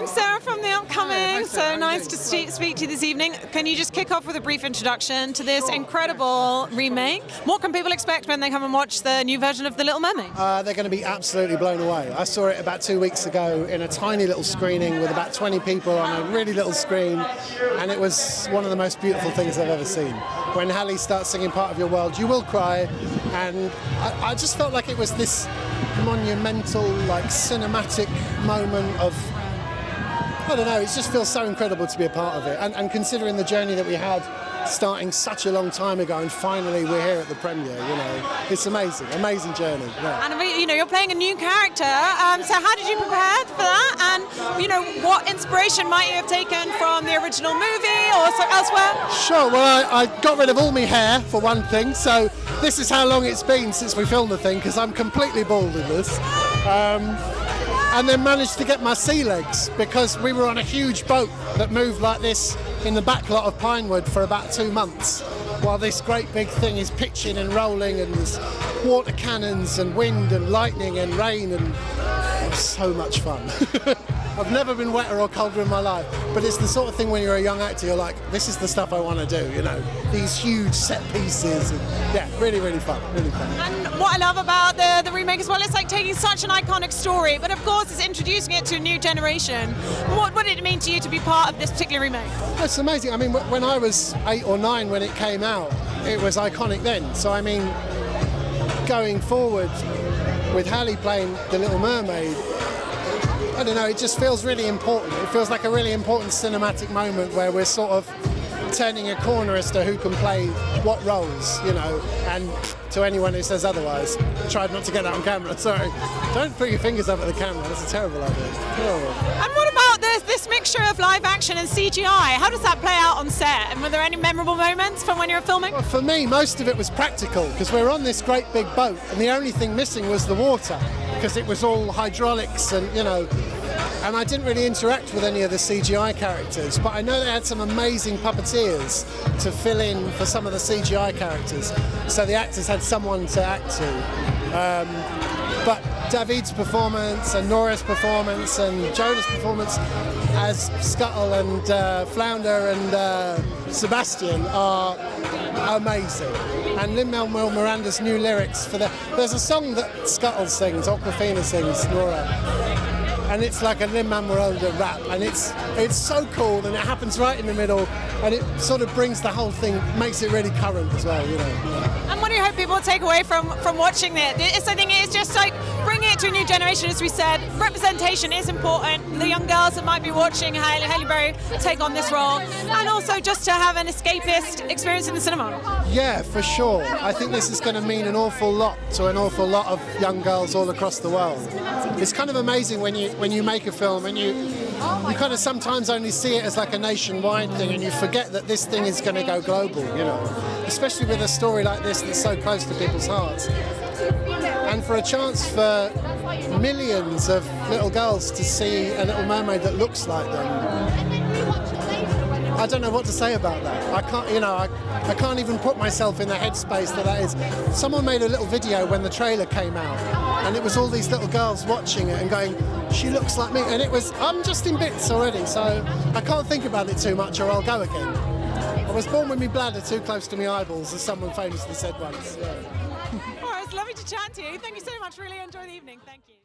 I'm Sarah from The Upcoming. Hi, Sarah. So nice to speak to you this evening. Can you just kick off with a brief introduction to this incredible remake? What can people expect when they come and watch the new version of The Little Mermaid? They're going to be absolutely blown away. I saw it about 2 weeks ago in a tiny little screening with about 20 people on a really little screen, and it was one of the most beautiful things I've ever seen. When Halle starts singing Part of Your World, you will cry, and I just felt like it was this monumental, like cinematic moment of, I don't know, it just feels so incredible to be a part of it. And considering the journey that we had starting such a long time ago, and finally we're here at the premiere, you know, it's amazing journey. Yeah. And you're playing a new character, so how did you prepare for that? And what inspiration might you have taken from the original movie or elsewhere? Sure, well I got rid of all my hair for one thing, so this is how long it's been since we filmed the thing, because I'm completely bald in this. And then managed to get my sea legs, because we were on a huge boat that moved like this in the back lot of Pinewood for about 2 months, while this great big thing is pitching and rolling, and there's water cannons and wind and lightning and rain, and it was so much fun. I've never been wetter or colder in my life, but it's the sort of thing when you're a young actor, you're like, this is the stuff I want to do, you know, these huge set pieces, and yeah, really, really fun, really fun. And what I love about the remake as well, it's like taking such an iconic story, but of course it's introducing it to a new generation. What did it mean to you to be part of this particular remake? It's amazing. I mean, when I was 8 or 9 when it came out, it was iconic then. So I mean, going forward with Halle playing The Little Mermaid, I don't know, it just feels really important. It feels like a really important cinematic moment where we're sort of turning a corner as to who can play what roles, you know, and to anyone who says otherwise, tried not to get that on camera, sorry. Don't put your fingers up at the camera, that's a terrible idea. Terrible. And what about this mixture of live action and CGI? How does that play out on set? And were there any memorable moments from when you were filming? Well, for me, most of it was practical, because we were on this great big boat, and the only thing missing was the water, because it was all hydraulics and, you know, and I didn't really interact with any of the CGI characters, but I know they had some amazing puppeteers to fill in for some of the CGI characters, so the actors had someone to act to. But David's performance and Nora's performance and Jonah's performance as Scuttle and Flounder and Sebastian are amazing. And Lin-Manuel Miranda's new lyrics for there's a song that Scuttle sings, Awkwafina sings, Nora. And it's like a Lin-Manuel Miranda rap, and it's so cool, and it happens right in the middle, and it sort of brings the whole thing, makes it really current as well, you know. And what do you hope people take away from watching it? I think it's just like bringing it to a new generation, as we said. Representation is important. The young girls that might be watching Halle Berry take on this role, and also just to have an escapist experience in the cinema. Yeah, for sure. I think this is going to mean an awful lot to an awful lot of young girls all across the world. It's kind of amazing when you make a film and you kind of sometimes only see it as like a nationwide thing, and you forget that this thing is going to go global, you know, especially with a story like this that's so close to people's hearts. And for a chance for millions of little girls to see a Little Mermaid that looks like them, I don't know what to say about that. I can't, you know, I can't even put myself in the headspace that is. Someone made a little video when the trailer came out, and it was all these little girls watching it and going, she looks like me, and I'm just in bits already, so I can't think about it too much or I'll go again. I was born with my bladder too close to my eyeballs, as someone famously said once. Yeah. All right, it's lovely to chat to you. Thank you so much. Really enjoy the evening. Thank you.